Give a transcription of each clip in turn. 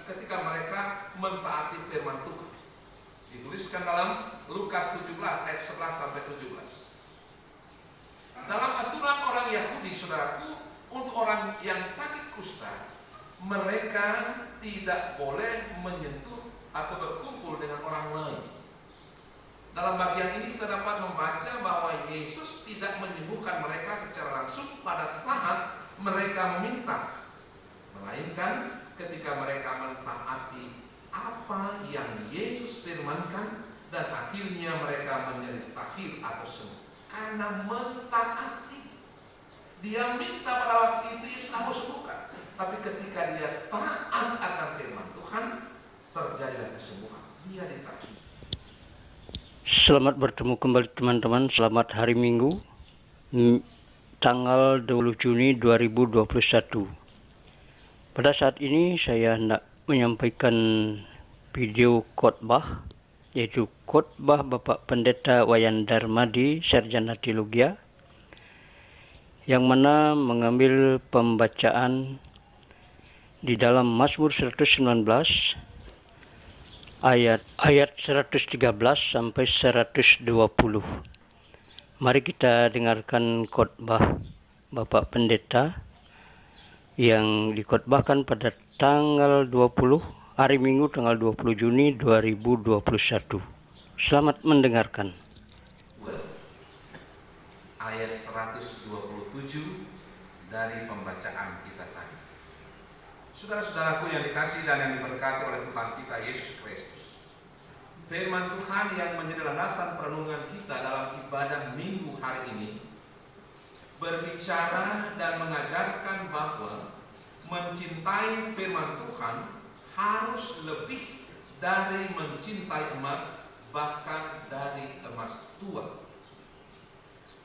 ketika mereka mentaati firman Tuhan. Dituliskan dalam Lukas 17 ayat 11 sampai 17. Dalam aturan orang Yahudi, saudaraku, untuk orang yang sakit kusta, mereka tidak boleh menyentuh atau berkumpul dengan orang lain. Dalam bagian ini kita dapat membaca bahwa Yesus tidak menyembuhkan mereka secara langsung pada saat mereka meminta, melainkan ketika mereka mentaati apa yang Yesus firmankan, dan akhirnya mereka menjadi tahir atau sembuh karena mentaati. Dia minta pada waktu itu Yesus mau sembuhkan, tapi ketika dia taat akan firman Tuhan, terjadilah kesembuhan. Dia ditahir. Selamat bertemu kembali teman-teman. Selamat hari Minggu, tanggal 20 Juni 2021. Pada saat ini saya hendak menyampaikan video khotbah, yaitu khotbah Bapak Pendeta Wayan Darmadi, Sarjana Teologi, yang mana mengambil pembacaan di dalam Mazmur 119 ayat 113 sampai 120. Mari kita dengarkan khotbah Bapak Pendeta yang dikhotbahkan pada tanggal 20 hari Minggu tanggal 20 Juni 2021. Selamat mendengarkan. Ayat 127 dari pembacaan kita tadi. Saudara-saudaraku yang dikasihi dan yang diberkati oleh Tuhan kita Yesus Kristus, firman Tuhan yang menjadi landasan perenungan kita dalam ibadah Minggu hari ini berbicara dan mengajarkan bahwa mencintai firman Tuhan harus lebih dari mencintai emas, bahkan dari emas tua.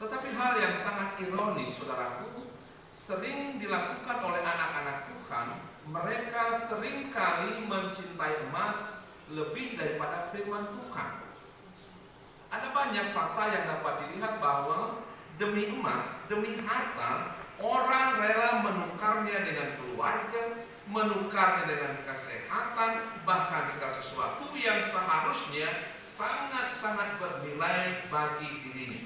Tetapi hal yang sangat ironis, saudaraku, sering dilakukan oleh anak-anak Tuhan. Mereka seringkali mencintai emas lebih daripada firman Tuhan. Ada banyak fakta yang dapat dilihat bahwa demi emas, demi harta, orang rela menukarnya dengan keluarga, menukarnya dengan kesehatan, bahkan segala sesuatu yang seharusnya sangat-sangat bernilai bagi dirinya.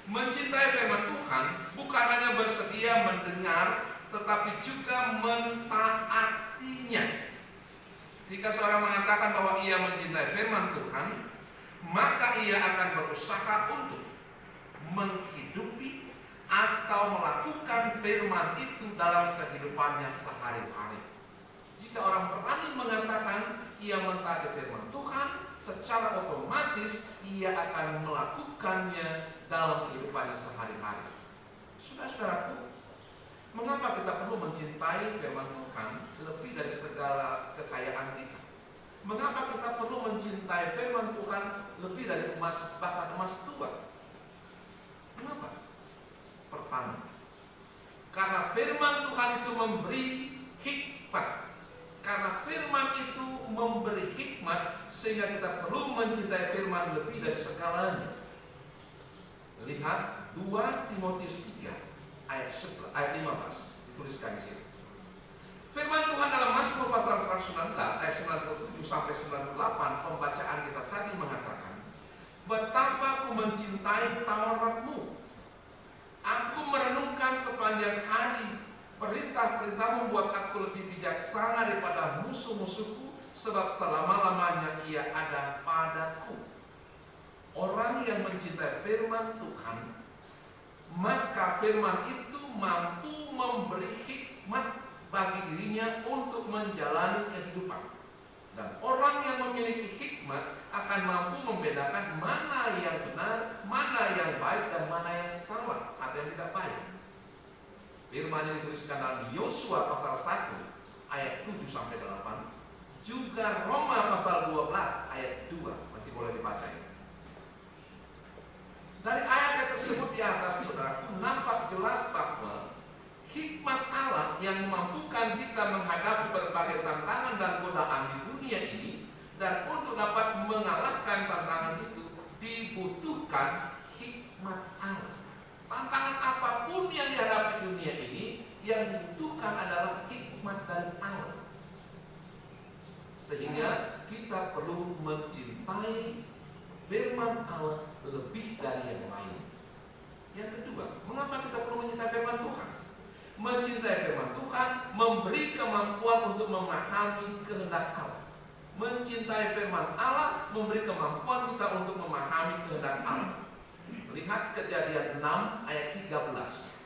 Mencintai firman Tuhan bukan hanya bersedia mendengar, tetapi juga mentaatinya. Jika seorang mengatakan bahwa ia mencintai firman Tuhan, maka ia akan berusaha untuk menghidupi atau melakukan firman itu dalam kehidupannya sehari-hari. Jika orang berani mengatakan ia mentaati firman Tuhan, secara otomatis ia akan melakukannya dalam kehidupannya sehari-hari. Saudara-saudaraku, mengapa kita perlu mencintai firman Tuhan lebih dari segala kekayaan kita? Mengapa kita perlu mencintai firman Tuhan lebih dari emas, bahkan emas tua? Mengapa? Pertama, karena firman Tuhan itu memberi hikmat. Karena firman itu memberi hikmat, sehingga kita perlu mencintai firman lebih dari segalanya. Lihat 2 Timotius 3 ayat 15 dituliskan di sini. Firman Tuhan dalam Mazmur pasal 119 ayat 97 sampai 98 pembacaan kita tadi mengatakan, betapa aku mencintai Tauratmu. Aku merenungkan sepanjang hari. Perintah-perintah membuat aku lebih bijaksana daripada musuh-musuhku, sebab selama-lamanya ia ada padaku. Orang yang mencintai firman Tuhan, maka firman itu mampu memberi hikmat bagi dirinya untuk menjalani kehidupan. Dan orang yang memiliki hikmat akan mampu membedakan mana yang benar, mana yang baik, dan mana yang salah atau yang tidak baik. Firman yang dituliskan dalam Yosua pasal 1 ayat 7 sampai 8, juga Roma pasal 12 ayat 2, nanti boleh dibaca ya. Dari ayat tersebut di atas, saudaraku, nampak jelas bahwa hikmat Allah yang memampukan kita menghadapi berbagai tantangan dan godaan di dunia ini, dan untuk dapat mengalahkan tantangan itu dibutuhkan hikmat Allah. Tantangan apapun yang dihadapi dunia ini, yang dibutuhkan adalah hikmat dari Allah. Sehingga kita perlu mencintai firman Allah lebih dari yang lain. Yang kedua, mengapa kita perlu mencintai firman Tuhan? Mencintai firman Tuhan memberi kemampuan untuk memahami kehendak Allah. Mencintai firman Allah memberi kemampuan kita untuk memahami kehendak Allah. Lihat Kejadian 6 ayat 13.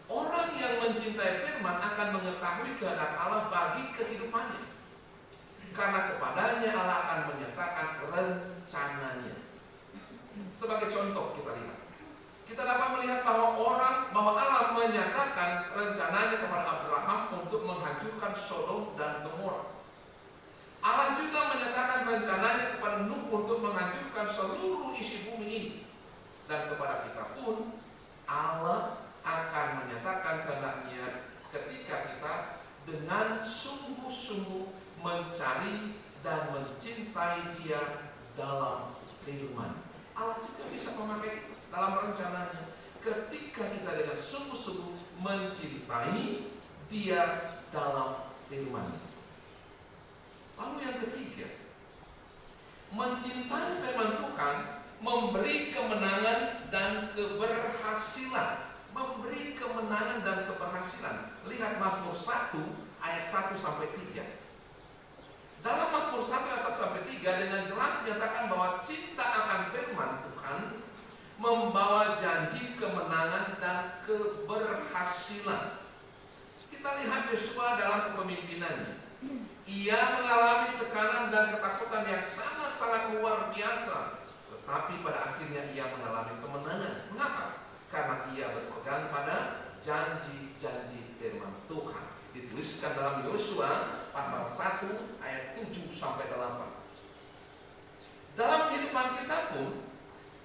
Orang yang mencintai firman akan mengetahui kehendak Allah bagi kehidupannya, karena kepadanya Allah akan menyatakan rencananya. Sebagai contoh kita dapat melihat bahwa Allah menyatakan rencananya kepada Abraham untuk menghancurkan Sodom dan Gomora. Allah juga menyatakan rencananya kepada Nuh untuk menghancurkan seluruh isi bumi ini. Dan kepada kita pun Allah akan menyatakan kehendaknya ketika kita dengan sungguh-sungguh mencari dan mencintai Dia dalam firman. Allah juga bisa memakai itu dalam rencananya ketika kita dengan sungguh-sungguh mencintai Dia dalam firman. Lalu yang ketiga, mencintai firman Tuhan memberi kemenangan dan keberhasilan. Memberi kemenangan dan keberhasilan. Lihat Mazmur 1 ayat 1 sampai 3. Dalam Mazmur 1 ayat 1 sampai 3 dengan jelas dinyatakan bahwa cinta akan firman Tuhan membawa janji kemenangan dan keberhasilan. Kita lihat Yosua dalam kepemimpinannya. Ia mengalami tekanan dan ketakutan yang sangat-sangat luar biasa. Tetapi pada akhirnya ia mengalami kemenangan. Mengapa? Karena ia berpegang pada janji-janji firman Tuhan. Dituliskan dalam Yosua pasal 1 ayat 7 sampai 8. Dalam kehidupan kita pun,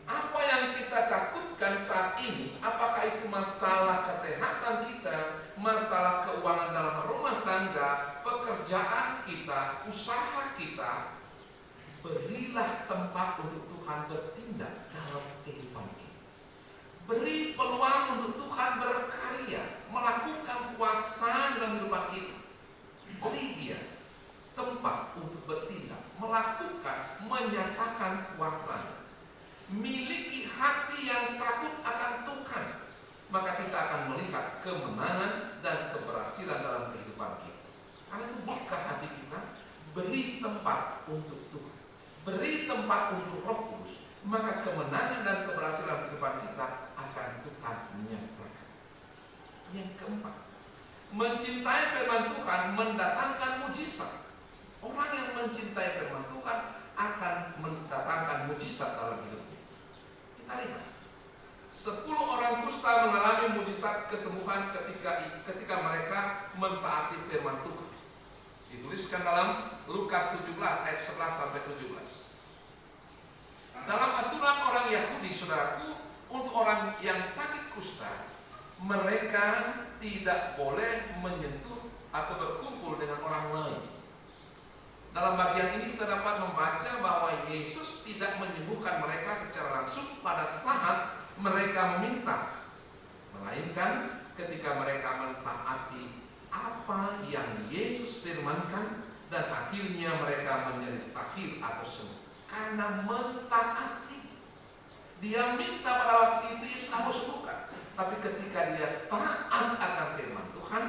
apa yang kita takutkan saat ini, apakah itu masalah kesehatan kita, masalah keuangan dalam rumah tangga, pekerjaan kita, usaha kita, berilah tempat untuk Tuhan bertindak dalam kehidupan ini. Beri peluang untuk Tuhan berkarya, melakukan kuasa dalam kehidupan kita. Beri Dia tempat untuk bertindak, melakukan, menyatakan kuasa. Miliki hati yang takut akan Tuhan, maka kita akan melihat kemenangan dan keberhasilan dalam kehidupan kita. Karena itu buka hati kita, beri tempat untuk Tuhan, beri tempat untuk Roh Kudus, maka kemenangan dan keberhasilan kehidupan kita akan Tuhan nyatakan. Yang keempat, mencintai firman Tuhan mendatangkan mujizat. Orang yang mencintai firman Tuhan akan mendatangkan mujizat dalam hidupnya. Kita lihat 10 orang kusta mengalami mujizat kesembuhan ketika mereka mentaati firman Tuhan. Dituliskan dalam Lukas 17 ayat 11 sampai 17. Dalam aturan orang Yahudi, saudaraku, untuk orang yang sakit kusta, mereka tidak boleh menyentuh atau berkumpul dengan orang lain. Dalam bagian ini kita dapat membaca bahwa Yesus tidak menyembuhkan mereka secara langsung pada saat mereka meminta, melainkan ketika mereka mentaati apa yang Yesus firmankan, dan akhirnya mereka menjadi tahir atau sembuh karena mentaati. Dia minta pada waktu itu Yesus mau sembuhkan, tapi ketika dia taat akan firman Tuhan,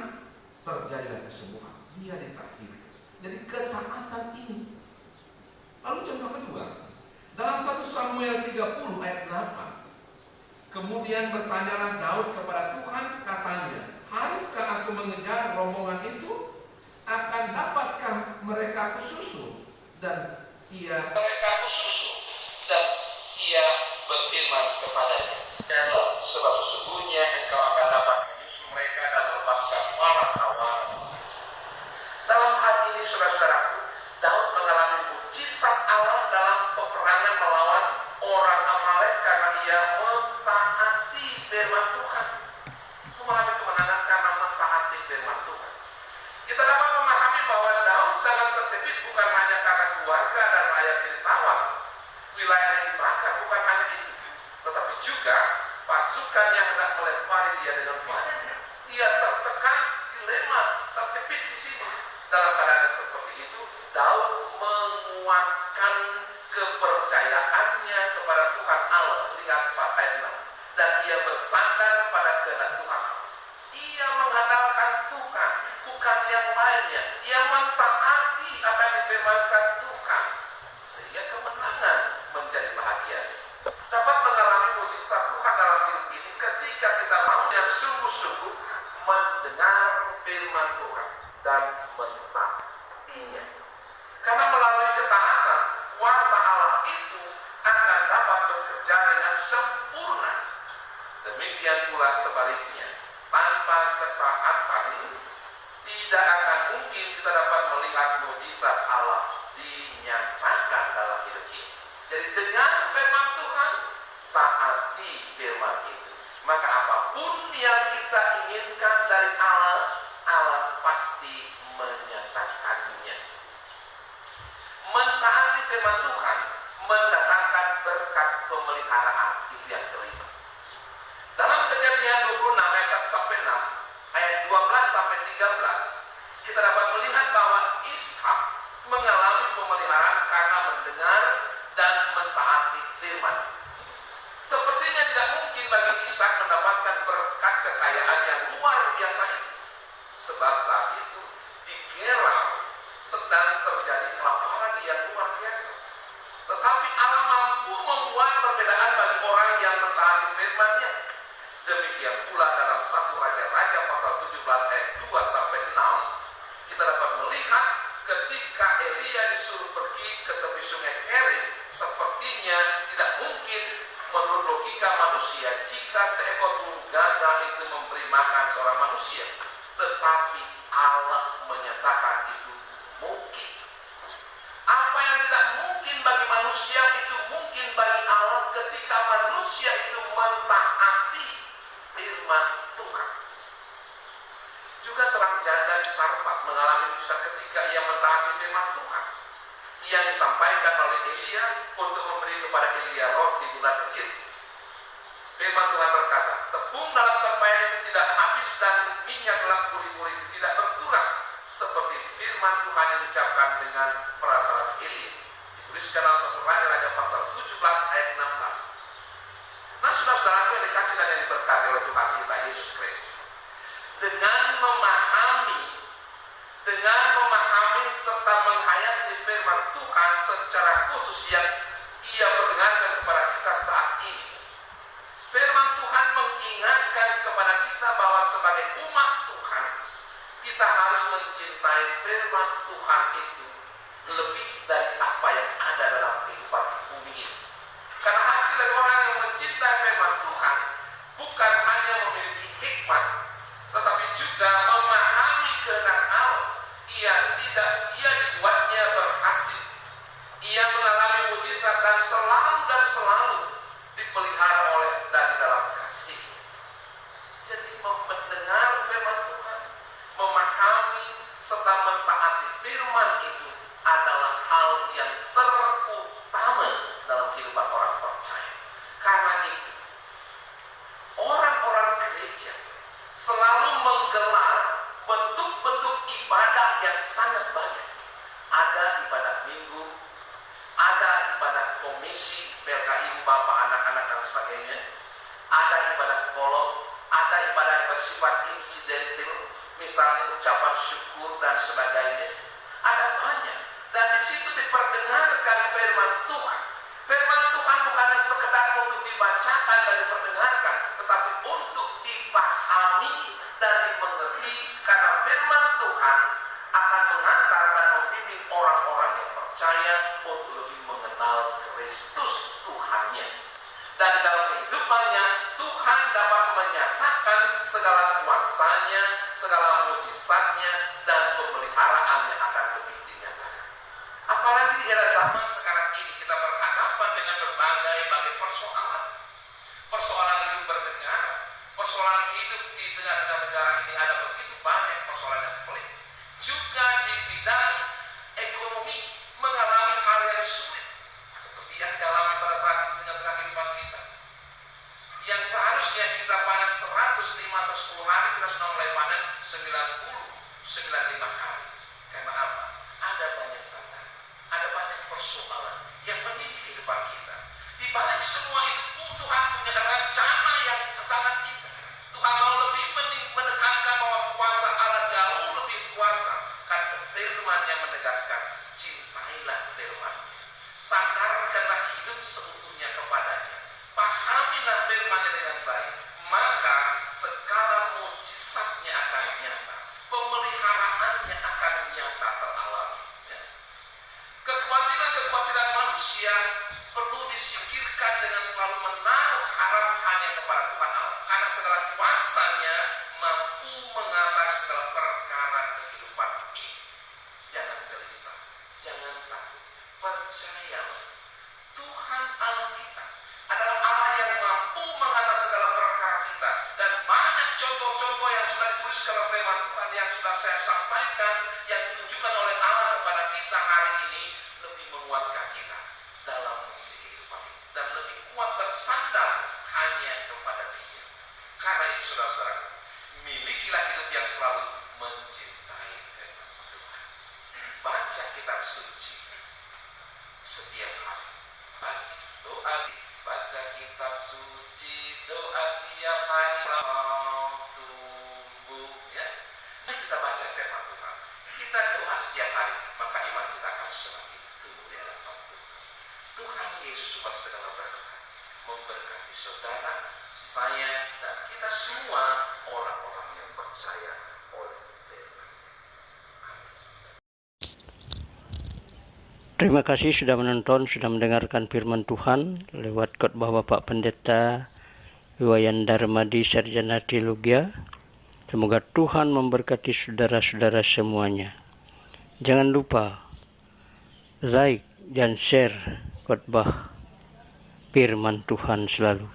terjadilah kesembuhan. Dia ditahir. Jadi ketaatan ini. Lalu contoh kedua, dalam 1 Samuel 30 ayat 8, kemudian bertanyalah Daud kepada Tuhan, katanya, haruskah aku mengejar rombongan itu? Akan dapatkah mereka kususul? Dan ia berfirman kepadanya, sebab sesungguhnya engkau akan dapat menyusul mereka dan melepaskan para tawanan. Dalam hal ini, saudara-saudaraku, Daud mengalami mujizat Allah dalam peperangan melawan orang Amalek karena ia mentaati firman Tuhan. Mengalami kemenangan karena mentaati firman Tuhan. Kita dapat memahami bahwa Daud sangat tertibit bukan hanya karena keluarga dan rakyat ditawan, wilayah yang dibakar, bukan hanya itu, tetapi juga pasukan yang hendak melempari dia dengan panahnya. Dia tertekan, dilema, terjepit di sini. Dalam keadaan seperti itu, Daud menguatkan kepercayaannya kepada Tuhan Allah. Lihat ayat 6. Dan ia bersandar pada kehendak Tuhan. Ia mengandalkan Tuhan, bukan yang lainnya. Ia mentaati apa yang difirmankan Tuhan, sehingga kemenangan menjadi bahagia. Dapat mengalami mujizat Tuhan dalam hidup ini ketika kita mau yang sungguh-sungguh mendengar firman Tuhan dan mentaatinya. Karena melalui ketaatan, kuasa Allah itu akan dapat bekerja dengan sempurna. Demikian pula sebaliknya, tanpa ketaatan tidak akan mungkin kita dapat melihat mujizat Allah dinyatakan dalam hidup ini. Jadi dengan firman Tuhan, taati firman itu, maka apapun yang kita inginkan dari Allah, Allah pasti menyatakannya. Mentaati firman Tuhan mendatangkan berkat pemeliharaan. Itu yang kelima. Dalam Kejadian 26 ayat 1 sampai 6, ayat 12 sampai 13, kita dapat melihat bahwa Ishak mengalami pemeliharaan karena mendengar dan mentaati firman. Sepertinya tidak mungkin bagi Ishak mendapatkan berkat kekayaan yang luar biasa itu, sebab saat itu di Gerar sedang terjadi kelaparan yang luar biasa. Tetapi Allah mampu membuat perbedaan bagi orang yang mentaati firman-Nya. Demikian pula dalam 1 Raja-Raja pasal 17 ayat 2 sampai 6, kita dapat melihat ketika Elia disuruh pergi ke tepi sungai Kerit, sepertinya tidak mungkin menurut logika manusia jika seekor burung gagak itu memberi makan seorang manusia. Tetapi Allah menyatakan itu mungkin. Apa yang tidak mungkin bagi manusia itu mungkin bagi Allah ketika manusia itu mentaati firman Tuhan. Juga seorang janda di Sarfat mengalami mujizat ketika ia mentaati firman Tuhan. Ia disampaikan oleh Elia untuk memberi kepada Elia roti gula kecil. Firman Tuhan berkata, tepung dalam tempayan itu tidak habis dan minyak dalam puri-puri itu tidak berkurang, seperti firman Tuhan yang diucapkan dengan perantara Elia. Dituliskan dalam 1 Raja-Raja pasal 17 ayat 16. Nah, saudara-saudaraku yang dikasih dan yang diberkati oleh Tuhan kita Yesus Kristus, dengan memahami serta menghayati firman Tuhan secara khusus yang ia perdengarkan kepada kita saat ini, firman Tuhan mengingatkan kepada kita bahwa sebagai umat Tuhan, kita harus mencintai firman Tuhan itu lebih dari apa yang ada dalam kehidupan bumi ini. Karena hasil dari orang yang mencintai firman Tuhan bukan hanya memiliki hikmat, tetapi juga memahami kehendak Allah. Ia dibuatnya berhasil. Ia mengalami mujizat dan selalu dipelihara oleh dan dalam kasih. Jadi mendengar firman Tuhan, memahami serta mentaati firman itu adalah hal yang terutama dalam kehidupan orang percaya. Karena itu, orang-orang gereja selalu menggelar bentuk-bentuk ibadah yang sangat banyak. Ada ibadah minggu, ada ibadah komisi, PLKI, bapak, anak-anak, dan sebagainya. Ada ibadah kolom, ada ibadah yang bersifat insidental, misalnya ucapan syukur dan sebagainya. Ada banyak. Dan di situ diperdengarkan firman Tuhan. Firman Tuhan bukan sekedar untuk dibacakan dan diperdengarkan, tetapi untuk dipahami dan dimengerti, karena firman Tuhan akan mengantar dan membimbing orang-orang yang percaya untuk lebih mengenal Kristus Tuhannya. Dan dalam kehidupannya, Tuhan dapat menyatakan segala kuasanya, segala mujizatnya, dan pemeliharaan yang akan lebih dinyatakan. Apalagi di era zaman sekarang ini, kita berhadapan dengan berbagai persoalan. Persoalan hidup bernegara, persoalan hidup di tengah-tengah negara ini ada begitu banyak persoalan yang pelik. Juga di bidang ekonomi mengalami hal yang sulit, seperti yang dialami pada saat ini tengah-tengah kehidupan kita. Yang seharusnya kita panen 105 atau 10 hari, kita sudah mulai panen 90, 95 hari. Karena apa? Ada banyak tantangan. menegaskan, cintailah firman, sandarkanlah hidup seutuhnya kepadanya, pahamilah firman dengan baik, maka segala mujizatnya akan nyata, pemeliharaannya akan nyata teralami. Ya. Kekhawatiran manusia perlu disingkirkan dengan selalu menaruh harap hanya kepada Tuhan Allah, karena segala kuasanya mampu mengatasi segala perkara kehidupan ini. Jangan gelisah, jangan takut, percayalah, Tuhan Allah kita adalah Allah yang mampu mengatasi segala perkara kita. Dan banyak contoh-contoh yang sudah ditulis dalam firman Tuhan yang sudah saya sampaikan, yang ditunjukkan oleh Allah kepada kita hari ini, lebih menguatkan kita dalam mengisi kehidupan ini, dan lebih kuat bersandar hanya kepada Dia. Karena itu saudara-saudara, milikilah hidup yang selalu mencintai firman Tuhan. Baca kitab suci setiap hari. Baca doa, baca kitab suci, doa tiap hari tumbuh. Ya. Kita baca firman Tuhan, kita doa setiap hari, maka iman kita akan semakin tumbuh di dalam Tuhan. Tuhan Yesus supaya segala berkat memberkati saudara, saya, dan kita semua orang-orang yang percaya oleh firman. Terima kasih sudah menonton, sudah mendengarkan firman Tuhan lewat khotbah Bapak Pendeta Iwayan Darmadi, Sarjana Teologi. Semoga Tuhan memberkati saudara-saudara semuanya. Jangan lupa like dan share khotbah firman Tuhan selalu.